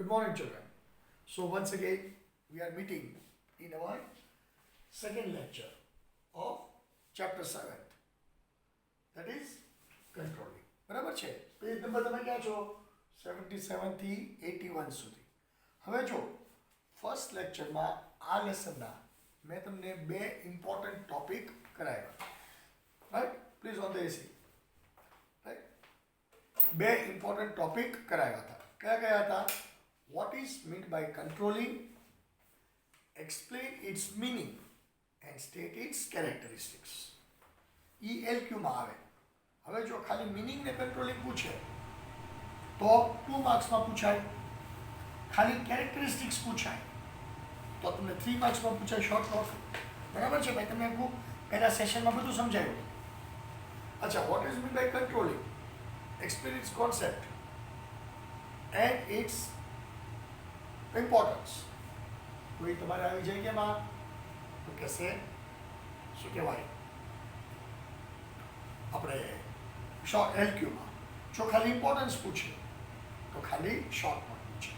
Good morning, children. So once again, we are meeting in our second lecture of chapter 7. That is controlling. બરાબર છે? Page number તમે ક્યાં છો? 77 થી 81 સુધી. હવે જો ફર્સ્ટ લેક્ચરમાં આ લેસનના મેં તમને બે ઇમ્પોર્ટન્ટ ટોપિક કરાવ્યા. Right? Please on the AC. Right? બે ઇમ્પોર્ટન્ટ ટોપિક કરાવ્યા હતા. કયા હતા? What is meant by controlling, explain its meaning and state its characteristics. ELQ માં આવે. હવે જો ખાલી meaning ને controlling પૂછે તો 2 માર્ક્સમાં પૂછાય. ખાલી characteristics પૂછાય તો તમને 3 માર્ક્સમાં પૂછાય શોર્ટ નોટ. બરાબર છે? મેં તમને આખું પહેલા સેશનમાં બધું સમજાવ્યું. અચ્છા, what is meant by controlling, explain its concept and its importance. કોઈ તમારે આવી જાય કે માં તો કહેશે શું કહેવાય આપણે શોર્ટ એલક્યુમાં જો ખાલી ઇમ્પોર્ટન્સ પૂછે તો ખાલી શોર્ટમાં પૂછે.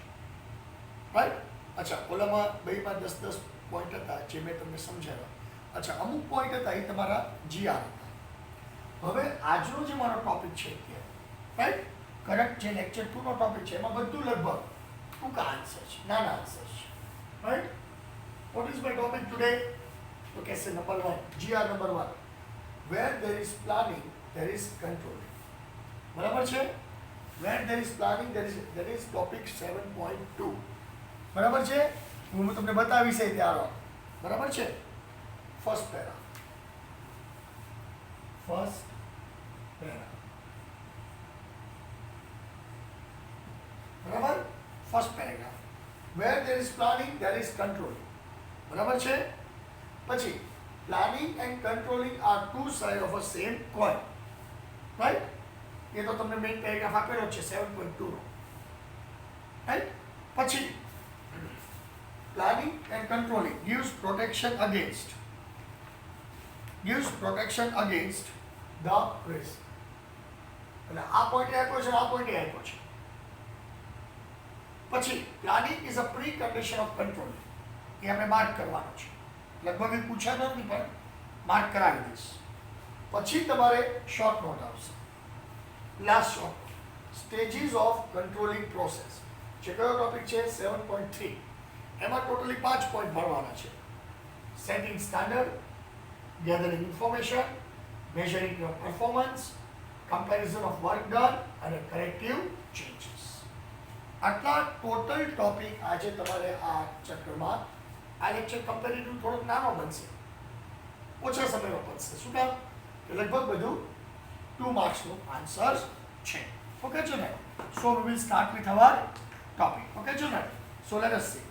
રાઈટ? અચ્છા, ઓલામાં બેમાં 10 પોઈન્ટ હતા જે મેં તમને સમજાવ્યા. અચ્છા, અમુક પોઈન્ટ હતા એ તમારા જીઆર હતા. હવે આજનો જે મારો ટોપિક છે અત્યારે, રાઈટ, કરંટ જે લેક્ચર 2નો ટોપિક છે એમાં બધું લગભગ ટૂંકા આન્સર છે, નાના આન્સર છે. Right? What is my topic today? તો કહેશે number 1, GR number 1, where there is planning there is controlling. બરાબર છે? Where there is planning there is topic 7.2. બરાબર છે? હું તમને બતાવીશ ત્યારે. બરાબર છે? First para. બરાબર? First paragraph. Where there is planning there is controlling. બરાબર છે? પછી planning and controlling are two side of a same coin. Right? એ તો તમને મેઇન પેરેગ્રાફ આપેલો છે 7.2 નો. રાઈટ? પછી planning and controlling gives protection against the risk. એટલે આ પોઈન્ટ આપ્યો છે, આ પોઈન્ટ આપ્યો છે. પછી planning is a precondition of control. એ આપણે માર્ક કરવાનો છે. લગભગ એ પૂછાતો નથી પણ માર્ક કરાવી દઈશ. પછી તમારે શોર્ટ નોટ આવશે. Last short, stages of controlling process. જે કયો ટોપિક છે? 7.3. એમાં ટોટલી 5 પોઈન્ટ ભરવાના છે. Setting standard, gathering information, measuring your performance, comparison of work done અને કરેક્ટિવ ચેન્જીસ. આટલા ટોટલ ટોપિક આજે તમારે આ ચેપ્ટરમાં, આ લેક્ચર કમ્પેરેટિવ થોડોક નાનો બનશે, ઓછા સમયમાં બનશે. શું કામ? કે લગભગ બધું 2 માર્ક્સનું આન્સર છે. Okay children? So we will start with our topic. Okay children? So let S C.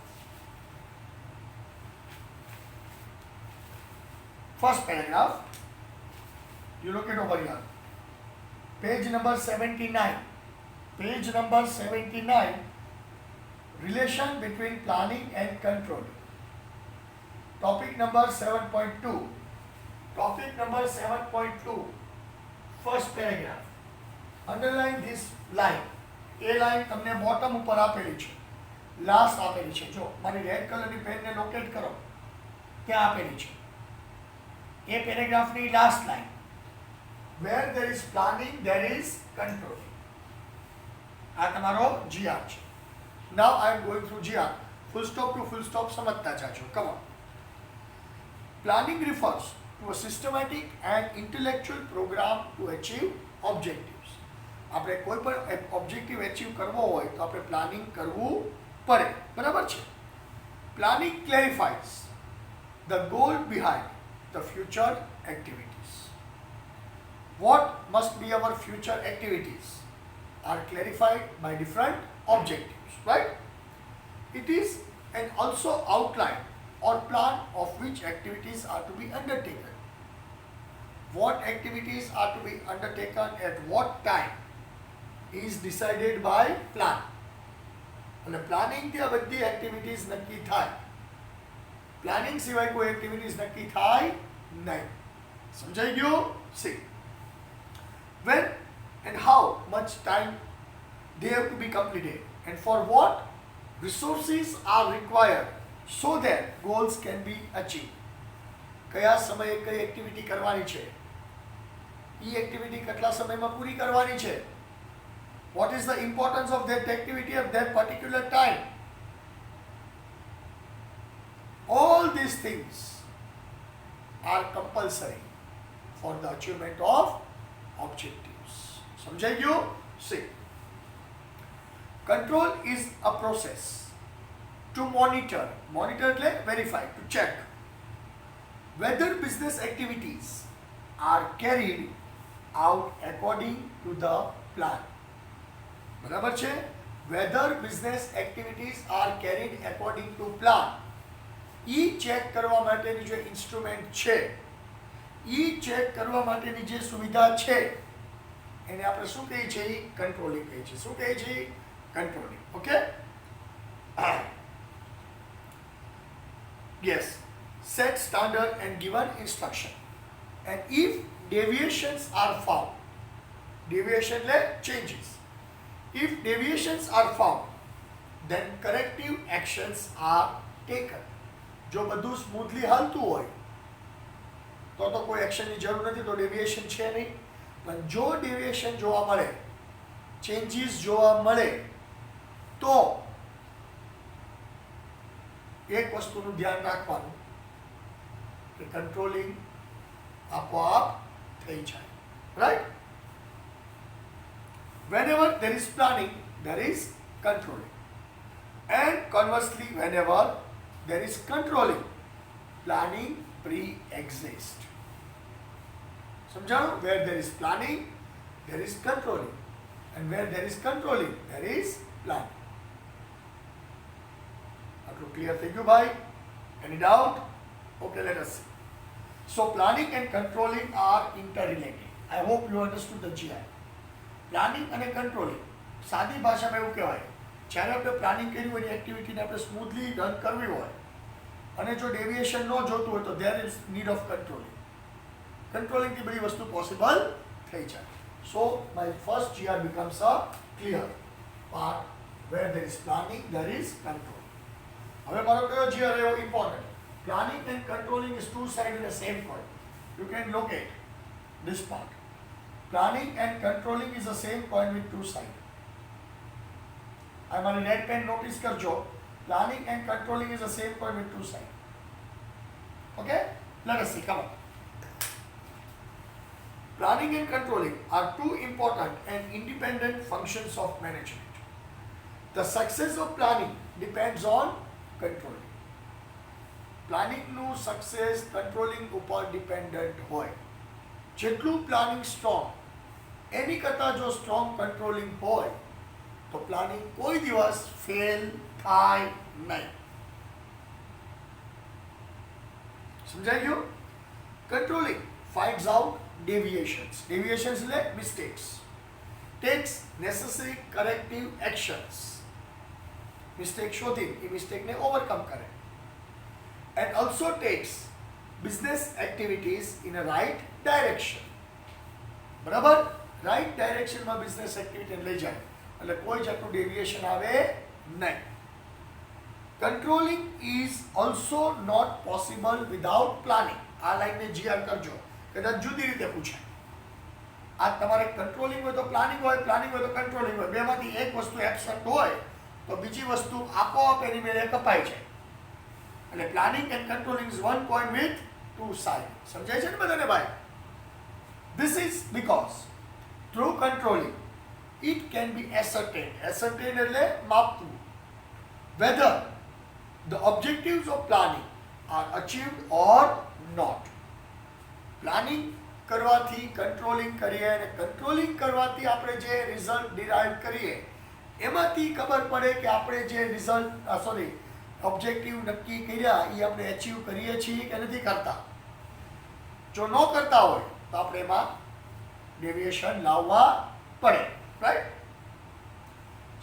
First paragraph, you look it over here. Page number 79. Page number 79, relation between planning and controlling. Topic number 7.2. Topic number 7.2. First paragraph. Underline this line. A line તમને bottom ઉપર આપેલી છે, last આપેલી છે. જો મારી red કલરની પેનને locate કરો, ત્યાં આપેલી છે. એ પેરેગ્રાફની last line. Where there is planning, there is controlling. આ તમારો GR છે. Now I am going through GR. Full stop to full stop સમજતા જાજો. Come on. Planning refers to a systematic and intellectual program to achieve objectives. આપણે કોઈ પણ objective achieve કરવો હોય તો આપણે પ્લાનિંગ કરવું પડે. બરાબર છે? Planning clarifies the goal behind the future activities. What must be our future activities are clarified by different objectives, right? It is an also outline or plan of which activities are to be undertaken. What activities are to be undertaken at what time is decided by plan. અને planning થી આ બધી activities નક્કી થાય. Planning સિવાય કોઈ activities નક્કી થાય નહીં. સમજાઈ ગયું? C. When and how much time they have to be completed and for what resources are required so that goals can be achieved. કયા સમયે કઈ એક્ટિવિટી કરવાની છે, એ એક્ટિવિટી કેટલા સમયમાં પૂરી કરવાની છે, what is the importance of that activity at that particular time. All these things are compulsory for the achievement of objectives. સમજાઈ ગયું? See, control is a process to monitor એટલે verify, to check whether business activities are carried out according to the plan. બરાબર છે? whether business activities are carried according to plan, E check કરવા માટેની જે instrument છે, ઈ check કરવા માટેની જે સુવિધા છે, એને આપણે શું કહીએ છીએ? કંટ્રોલિંગ કહીએ છીએ. શું કહીએ છીએ? Controlling. Okay? yes, set standard and given instruction, and if deviations are found, deviation એટલે changes, if deviations are found, then corrective actions are taken. જો બધું સ્મૂથલી હાલતું હોય તો કોઈ એક્શનની જરૂર નથી, તો ડેવિએશન છે નહીં. પણ જો ડેવિએશન જોવા મળે, ચેન્જીસ જોવા મળે, તો એક વસ્તુનું ધ્યાન રાખવાનું કે કંટ્રોલિંગ આપોઆપ થઈ જાય. Right? whenever there is planning, there is controlling, and conversely, whenever there is controlling, planning pre-exists. સમજાણું? where there is planning, there is controlling, and where there is controlling, there is planning. આટલું clear થઈ ગયું ભાઈ? Any doubt? Okay, let us see. So planning and controlling are interrelated. I hope you understood the GI. Planning અને controlling સાદી ભાષામાં એવું કહેવાય, જ્યારે આપણે પ્લાનિંગ કર્યું હોય, એક્ટિવિટીને આપણે સ્મૂથલી રન કરવી હોય અને જો ડેવિએશન ન જોતું હોય તો there is need of controlling. કંટ્રોલિંગથી બધી વસ્તુ પોસિબલ થઈ જાય. So my first GR becomes a clear part where there is planning, there is control. હવે મારો કયો GR એવો important? Planning and controlling is two side in the same coin. You can locate this part. Planning and controlling is the same coin with two sides. I મારી red pen notice કરજો. Planning and controlling is the same coin with two sides. Okay? Let us see. Come on. Planning and controlling are two important and independent functions of management. The success of planning depends on controlling. Planning નું success controlling ઉપર dependent હોય. જેટલું planning strong, એની કરતાં જો strong controlling હોય તો planning કોઈ દિવસ ફેલ થાય નહીં. સમજાઈ ગયું? Controlling finds out deviations. Deviations એટલે mistakes. Takes necessary corrective actions. Mistake શોધી એ મિસ્ટેકને ઓવરકમ કરે. And also takes business activities in a right direction. બરાબર? રાઈટ ડાયરેક્શનમાં બિઝનેસ એક્ટિવિટીને લઈ જાય એટલે કોઈ જાતનું ડેવિએશન આવે નહીં. Controlling is also not possible without planning. આ લાઈનને GR કરજો, કદાચ જુદી રીતે પૂછાય. આ તમારે કંટ્રોલિંગ હોય તો પ્લાનિંગ હોય, પ્લાનિંગ હોય તો કંટ્રોલિંગ હોય. બેમાંથી એક વસ્તુ એબસન્ટ હોય તો બીજી વસ્તુ આપોઆપ એની મેળે કપાઈ જાય. એટલે planning and controlling is one coin with two side. સમજાય છે ને બધાને ભાઈ? This is because through controlling it can be ascertained. Ascertained એટલે માપવું. Whether the objectives of planning are achieved or not. Planning કરવાથી કંટ્રોલિંગ કરીએ અને કંટ્રોલિંગ કરવાથી આપણે જે રિઝલ્ટ ડિરાઈવ કરીએ એમાંથી ખબર પડે કે આપણે જે રિઝલ્ટ ઓબ્જેક્ટિવ નક્કી કર્યા એ આપણે અચીવ કરીએ છીએ કે નથી કરતા. જો ન કરતા હોય તો આપણે એમાં ડેવિએશન લાવવા પડે. Right?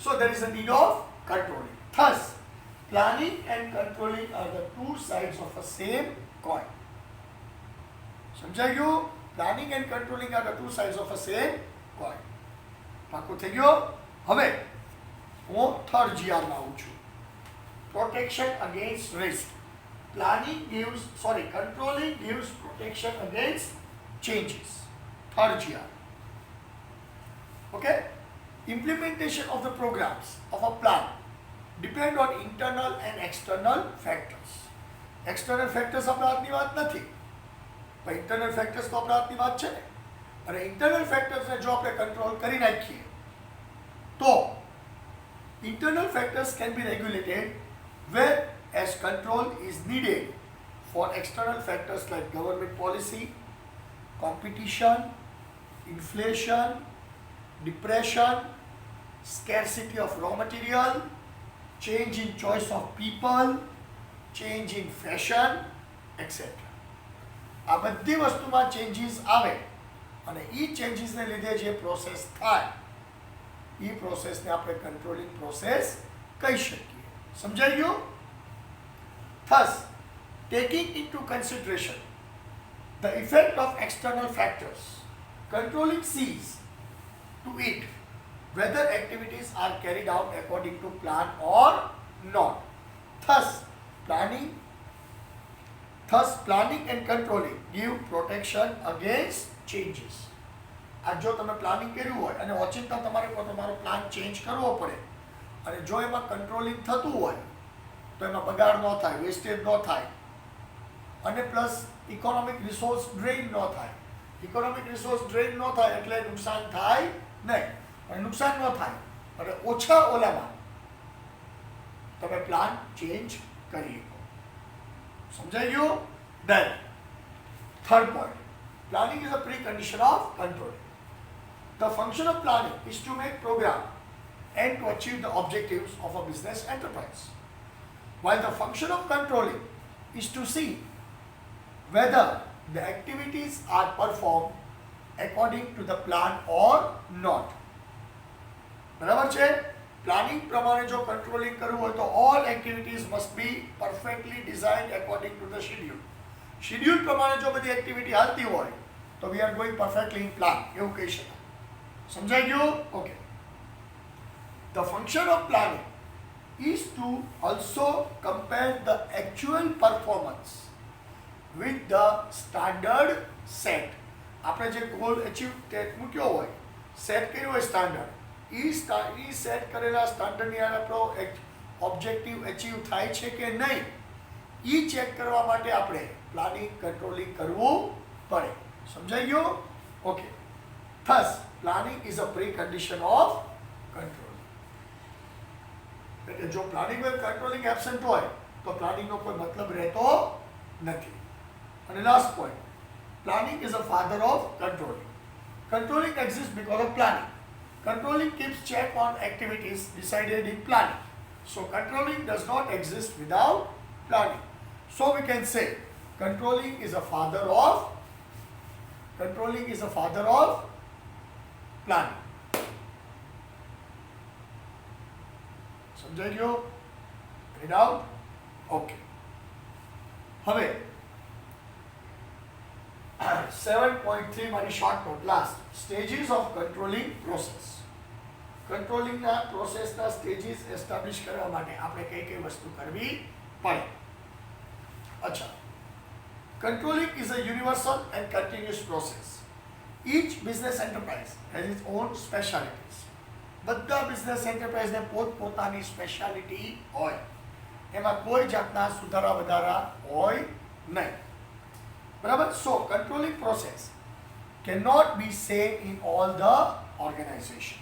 So there is a need of controlling. Thus, planning and controlling are the two sides of a same coin. સમજાઈ ગયું? Planning and controlling are the two sides of a same coin. પાકું થઈ ગયો? હવે હું third GR માં આવું છું. protection against risk. Controlling gives protection against changes. Third GR. Okay? Implementation of the programs of a plan depend on internal and external factors. External factors આપણા હાથની વાત નથી, પણ internal factors તો આપણા હાથની વાત છે ને. અને internal factors ને જો આપણે કંટ્રોલ કરી નાખીએ તો internal factors can be regulated whereas control is needed for external factors like government policy, competition, inflation, depression, scarcity of raw material, change in choice of people, change in fashion, etc. આ બધી વસ્તુમાં changes આવે અને એ ચેન્જીસને લીધે જે process થાય એ પ્રોસેસને આપણે કંટ્રોલિંગ પ્રોસેસ કહી શકીએ. સમજાઈ ગયું? Thus, taking into consideration the effect of external factors, controlling sees to it whether activities are carried out according to plan or not. Thus, planning and controlling give protection against changes. આ જો તમે planning કર્યું હોય અને ઓચિંતા તમારે તમારો plan change કરવો પડે અને જો એમાં કંટ્રોલિંગ થતું હોય તો એમાં બગાડ ન થાય, વેસ્ટેજ ન થાય અને પ્લસ ઇકોનોમિક રિસોર્સ ડ્રેઇન ન થાય. ઇકોનોમિક રિસોર્સ ડ્રેઇન ન થાય એટલે નુકસાન થાય નહીં, અને નુકસાન ન થાય એટલે ઓછા ઓલામાં તમે પ્લાન ચેન્જ કરી શકો. સમજાઈ ગયું? Then, third point, planning is a precondition of control. The function of planning is to make program and to achieve the objectives of a business enterprise, while the function of controlling is to see whether the activities are performed according to the plan or not. બરાબર છે? Planning પ્રમાણે જો controlling કરવું હોય તો all activities must be perfectly designed according to the schedule. Schedule પ્રમાણે જો બધી એક્ટિવિટી હાલતી હોય તો we are going perfectly in plan, એવું કહી શકાય. સમજાઈ ગયું? Okay. The function of planning is to also compare the actual performance with the standard set. આપણે જે ગોલ અચીવ મૂક્યો હોય, સેટ કર્યો હોય સ્ટાન્ડર્ડ, એ સેટ કરેલા સ્ટાન્ડર્ડની આપણો ઓબ્જેક્ટિવ અચીવ થાય છે કે નહીં એ ચેક કરવા માટે આપણે પ્લાનિંગ કંટ્રોલિંગ કરવું પડે. સમજાઈ ગયું? Okay. Thus, planning is a precondition of controlling. એટલે જો પ્લાનિંગ with controlling absent હોય તો પ્લાનિંગનો કોઈ મતલબ રહેતો નથી. અને last point, planning is a father of controlling. Controlling exists because of planning. Controlling keeps check on activities decided in planning. So controlling does not exist without planning. So we can say controlling is a father of planning. સમજાઈ ગયો? Read out? Okay. હવે 7.3 મારી short note last, stages of controlling process. કંટ્રોલિંગના પ્રોસેસના stages establish કરવા માટે આપણે કઈ કઈ વસ્તુ કરવી પડે. અચ્છા, controlling is a universal and continuous process. Each business enterprise has its own specialities. બધા બિઝનેસ એન્ટરપ્રાઇઝને પોતપોતાની સ્પેશિયાલિટી હોય, એમાં કોઈ જાતના સુધારા વધારા હોય નહીં. બરાબર? So controlling process cannot be same in all the organization.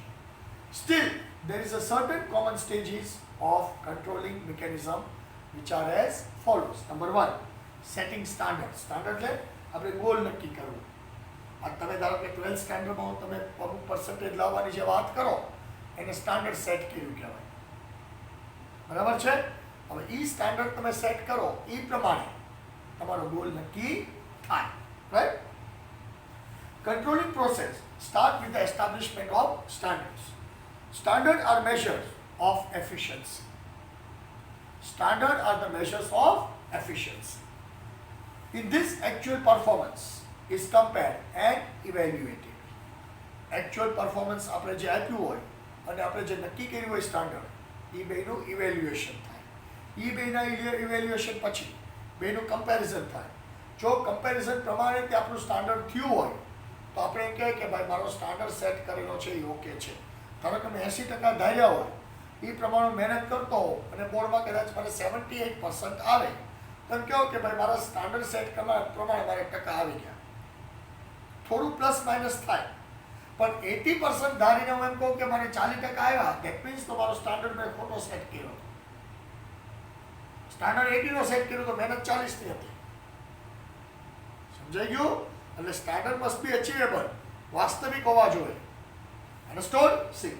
Still, there is a certain common stages of controlling mechanism which are as follows. Number 1, setting standards. Standard એટલે આપણે ગોલ નક્કી કરવું. આ તમે ધારો કે 12th સ્ટાન્ડર્ડમાં તમે અમુક પર્સન્ટેજ લાવવાની જે વાત કરો એને સ્ટાન્ડર્ડ સેટ કર્યું કહેવાય. બરાબર છે? હવે એ સ્ટાન્ડર્ડ તમે સેટ કરો એ પ્રમાણે તમારો ગોલ નક્કી થાય. Right? Controlling process start with the establishment of standards. Standards are measures of efficiency. Standards are the measures of efficiency. In this, actual performance is compared and evaluated. Actual performance આપણે જે આપ્યું હોય અને આપણે જે નક્કી કર્યું હોય સ્ટાન્ડર્ડ એ બેનું ઇવેલ્યુએશન થાય. એ બેના ઇવેલ્યુએશન પછી બેનું કમ્પેરિઝન થાય. જો કમ્પેરિઝન પ્રમાણે તે આપણું સ્ટાન્ડર્ડ થયું હોય તો આપણે એમ કહીએ કે ભાઈ મારો સ્ટાન્ડર્ડ સેટ કરેલો છે એ ઓકે છે. ધારો કે મેં 80% ધાર્યા હોય એ પ્રમાણે મહેનત કરતો હોઉં અને બોર્ડમાં કદાચ મને 78% આવે તો એમ કહો કે ભાઈ મારા સ્ટાન્ડર્ડ સેટ કરવા પ્રમાણે મારે ટકા આવી ગયા. થોડું પ્લસ માઇનસ થાય, પણ 80% ધારીને હું એમ કહું કે મને 40% આવ્યા, દેટ મીન્સ તો મારો સ્ટાન્ડર્ડ મેં ખોટો સેટ કર્યો. સ્ટાન્ડર્ડ 80 નો સેટ કર્યો તો મહેનત 40 ની હતી. સમજાઈ ગયું? એટલે સ્ટાન્ડર્ડ મસ્ટ બી અચીવેબલ, વાસ્તવિક હોવા જોઈએ. Understood? See.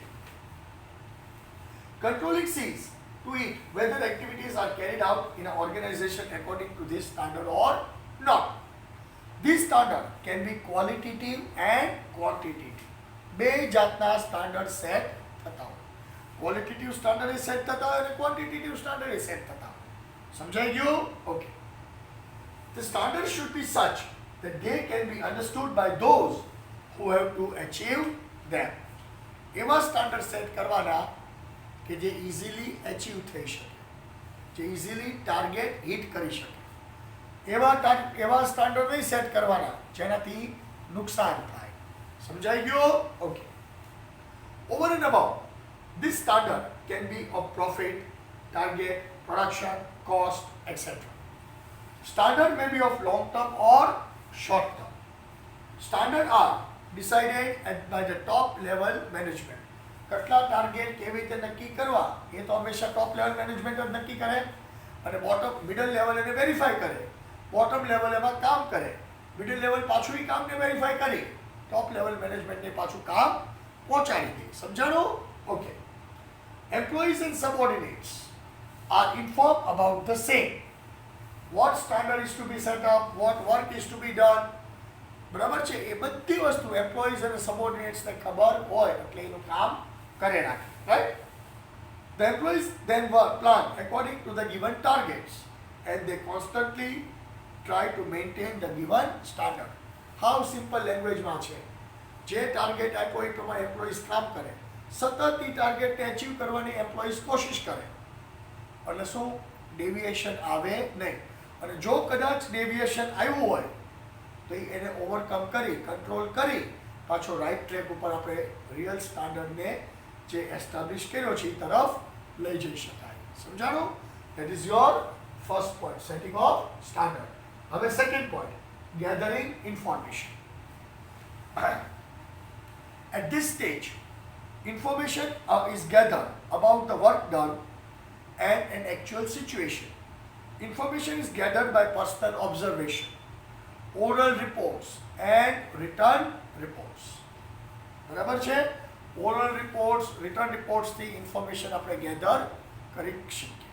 Controlling sees to it whether activities are carried out in an organization according to this standard or not. This standard can be qualitative and quantitative. બે જાતના સ્ટાન્ડર્ડ સેટ થતા હોય. Qualitative standard A set થતા હોય અને quantitative standard A set થતા હોય. સમજાઈ ગયું? Okay. The standard should be such that they can be understood by those who have to achieve them. એવા સ્ટાન્ડર્ડ સેટ કરવાના કે જે ઇઝીલી અચીવ થઈ શકે, જે ઇઝીલી ટાર્ગેટ હિટ કરી શકે. એવા સ્ટાન્ડર્ડ નહીં સેટ કરવાના જેનાથી નુકસાન થાય. સમજાઈ ગયું? Okay. Over and about this standard can be of profit, target, production, cost, etc. Standard may be of long term or short term. Standard are decided by the top level management. કેટલા target કેવી રીતે નક્કી કરવા એ તો હંમેશા top level management જ નક્કી કરે અને બોટમ મિડલ લેવલ એને વેરીફાઈ કરે. બોટમ લેવલ એમાં કામ કરે, મિડલ લેવલ પાછું એ કામને વેરીફાઈ કરી ટોપ લેવલ મેનેજમેન્ટને પાછું કામ પહોંચાડી દે. સમજાણું? Okay. Employees and subordinates are informed about the same. What standard is to be set up, what work is to be done. બરાબર છે? એ બધી વસ્તુ એમ્પ્લોઈઝ અને સબોર્ડિનેટ્સને ખબર હોય એટલે એનું કામ કરે રાખે. Right? The employees then work plan according to the given targets and they constantly try to maintain the given standard. How simple language માં છે. જે ટાર્ગેટ આપ્યો એ પ્રમાણે એમ્પ્લોઈઝ કામ કરે, સતત એ ટાર્ગેટને અચીવ કરવાની એમ્પ્લોઈઝ કોશિશ કરે એટલે શું ડેવિએશન આવે નહીં. અને જો કદાચ ડેવિએશન આવ્યું હોય તો એને ઓવરકમ કરી કંટ્રોલ કરી પાછો રાઈટ ટ્રેક ઉપર આપણે રિયલ સ્ટાન્ડર્ડને જે એસ્ટાબ્લિશ કર્યો છે એ તરફ લઈ જઈ શકાય. સમજાણું? That is your first point, setting of standard. હવે second point, gathering information. At this stage, information is gathered about the work done and an actual situation. Information is gathered by personal observation, oral reports and written reports. બરાબર છે? Oral reports, return રિપોર્ટ્સથી information આપણે gather કરી શકીએ.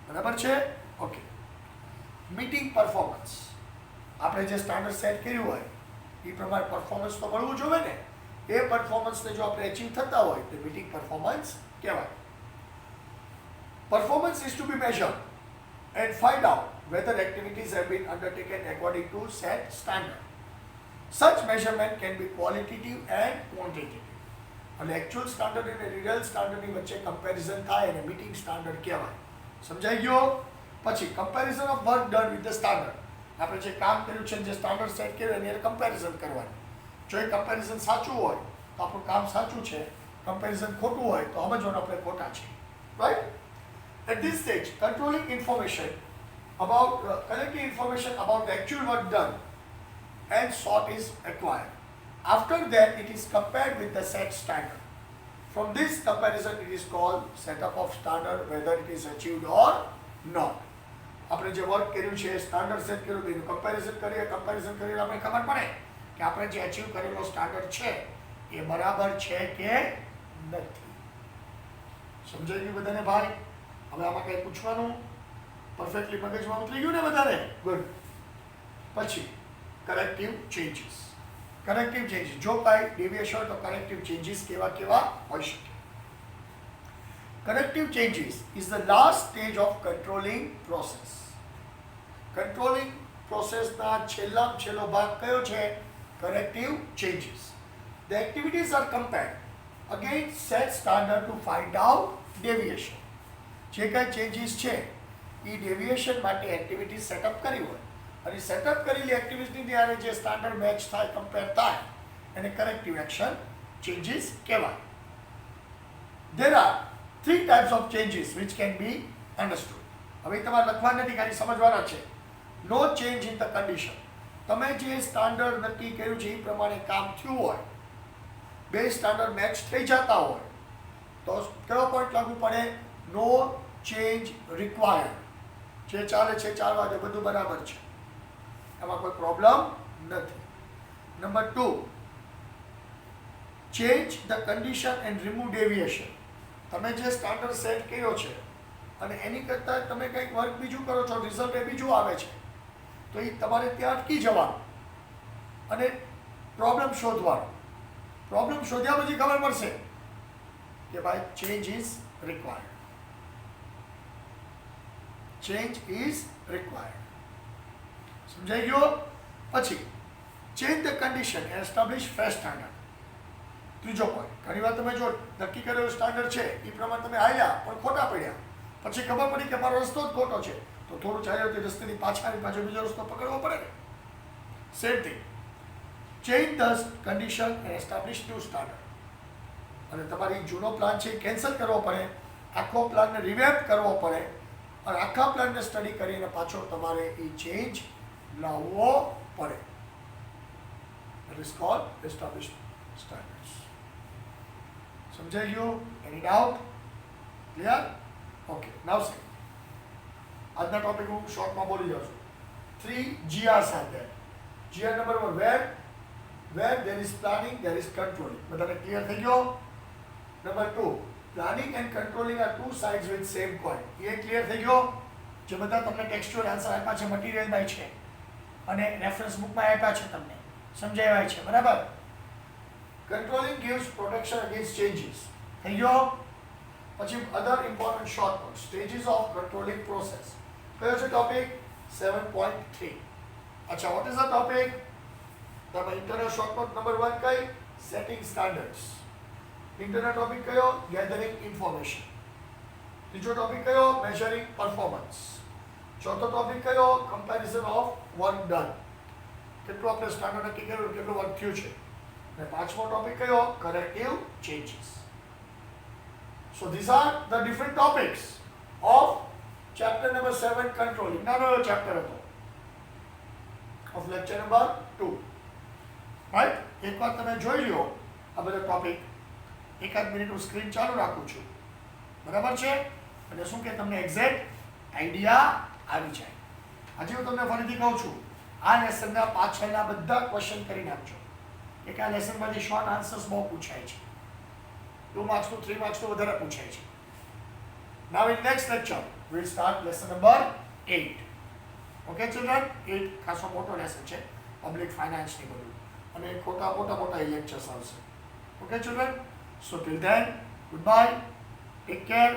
બરાબર છે? Okay. Meeting performance. આપણે જે standard set કર્યું હોય એ પ્રમાણે પરફોર્મન્સ તો મળવું જોઈએ ને. એ પરફોર્મન્સને જો આપણે અચીવ થતા હોય તો મીટિંગ પરફોર્મન્સ કહેવાય. Performance is to be measured and find out whether activities have been undertaken according to set standard. Such measurement can be qualitative and quantitative. અને actual standard અને real standard ની વચ્ચે comparison થાય અને meeting standard કહેવાય. સમજાઈ ગયો? પછી comparison of work done with the standard. આપણે જે કામ કર્યું છે જે સ્ટાન્ડર્ડ સેટ કર્યું એની કમ્પેરિઝન કરવાની. જો એ કમ્પેરિઝન સાચું હોય તો આપણું કામ સાચું છે, કમ્પેરિઝન ખોટું હોય તો સમજવાનું આપણે ખોટા છે. Right? At this stage, controlling information about collecting information about the actual work done and sought is acquired. After that, it is compared with the set standard. From this comparison, it is called setup of standard, whether it is achieved or not. આપણે જે work કર્યું છે standard set કર્યું એનું comparison કરીએ આપણે ખબર પડે કે આપણે જે અચીવ કરેલો સ્ટાન્ડર્ડ છે એ બરાબર છે કે નથી. સમજાઈ ગયું બધાને ભાઈ? હવે આમાં કંઈ પૂછવાનું? પરફેક્ટલી મગજમાં ઉતરી ગયું ને બધાને? ગુડ. પછી કરેક્ટિવ ચેન્જીસ. કરેક્ટિવ ચેન્જીસ, જો કાંઈ ડેવિએશન હોય તો કરેક્ટિવ ચેન્જીસ કેવા હોઈ શકે. Corrective changes is the last stage of controlling process. Controlling process ના છેલ્લો ભાગ કયો છે? Corrective changes. The activities are compared against set standard to find out deviation. જે કાંઈ ચેન્જીસ છે એ ડેવિએશન માટે એક્ટિવિટી સેટઅપ કરી હોય અને સેટઅપ કરેલી એક્ટિવિટીની હારે જે સ્ટાન્ડર્ડ મેચ થાય, કમ્પેર થાય એને કરેક્ટિવ એક્શન ચેન્જીસ કહેવાય. There are 3 types of changes which can be understood. હવે તમારે લખવા નથી, ખાલી સમજવાના છે. નો ચેન્જ ઇન ધ કન્ડિશન. તમે જે સ્ટાન્ડર્ડ નક્કી કર્યું છે એ પ્રમાણે કામ થયું હોય, બે સ્ટાન્ડર્ડ મેચ થઈ જતા હોય તો કયો પોઈન્ટ લાગુ પડે? નો ચેન્જ રિક્વાયર્ડ. જે ચાલે છે ચાલવા દે, બધું બરાબર છે, એમાં કોઈ પ્રોબ્લેમ નથી. Number 2, change the condition and remove deviation. તમે જે સ્ટાન્ડર્ડ સેટ કર્યો છે અને એની કરતાં તમે કંઈક વર્ક બીજું કરો છો, રિઝલ્ટ એ બીજું આવે છે, તો એ તમારે ત્યાં અટકી જવાનું અને પ્રોબ્લેમ શોધવાનો. પ્રોબ્લેમ શોધ્યા પછી ખબર પડશે કે ભાઈ change is required. Change is required. સમજાઈ ગયો? પછી change the condition and establish fresh standard. ત્રીજો પોઈન્ટ, ઘણી વાર તમે જો નક્કી કરેલો સ્ટાન્ડર્ડ છે એ પ્રમાણે તમે આવ્યા પણ ખોટા પડ્યા, પછી ખબર પડી કે મારો રસ્તો જ ખોટો છે, તો થોડું ચાલ્યો તે રસ્તેની પાછળ બીજો રસ્તો પકડવો પડે ને. Same thing, change the condition and establish new standard. અને તમારી જૂનો પ્લાન છે એ કેન્સલ કરવો પડે, આખો પ્લાનને રિવેમ્પ કરવો પડે અને આખા પ્લાનને સ્ટડી કરીને પાછો તમારે એ ચેન્જ લાવવો પડે. That is called established standards. સમજાઈ ગયું? એની ડાઉટ? ક્લિયર? ઓકે, નાઉ સી આજના ટોપિક હું શોર્ટમાં બોલી જાઉં છું. 3 GRs are there. GR number 1, where there is planning there is controlling. બધાને ક્લિયર થઈ ગયો? Number 2, planning and controlling are two sides with same coin. A clear થઈ ગયો? જે બધા તમને ટેક્સ્ચ્યુઅલ આન્સર આપ્યા છે મટીરિયલમાં છે અને રેફરન્સ બુકમાં આપ્યા છે, તમને સમજાવ્યા છે, બરાબર? Controlling gives protection against changes. થઈ ગયો? પછી other important short notes, stages of controlling process. કયો છે ટોપિક? 7.3. અચ્છા, what is the topic? તમે ઇન્ટરનલ શોર્ટ નોટ નંબર 1 કઈ? Setting standards. ઇન્ટરનલ ટોપિક કયો? Gathering information. ત્રીજો ટોપિક કયો? Measuring performance. ચોથો ટોપિક કયો? Comparison of work done. કેટલું આપણે સ્ટાન્ડર્ડ નક્કી કર્યું, કેટલું વર્ક થયું છે. અને પાંચમો ટોપિક કયો? Corrective changes. So these are the different topics of chapter number 7, controlling. નાનો ચેપ્ટર હતો of lecture number 2. રાઈટ? એકવાર તમે જોઈ લ્યો આ બધા ટોપિક. એકાદ મિનિટ હું સ્ક્રીન ચાલુ રાખું છું, બરાબર છે? અને શું કે તમને એક્ઝેક્ટ આઈડિયા આવી જાય. આજે હું તમને ફરીથી કહું છું, આ લેસનના પાછળના બધા ક્વેશ્ચન કરી નાખજો. એક આ લેસનમાંથી શોર્ટ આન્સર્સ બહુ પૂછાય છે, 2 માર્ક્સનું 3 માર્ક્સનું વધારે પૂછાય છે. Now in next lecture we'll start lesson number 8. Okay children? 8 ખાસો મોટો લેસન છે, પબ્લિક ફાઇનાન્સ ની બધું, અને મોટા લેક્ચર્સ આવશે. Okay children? So till then, goodbye, take care.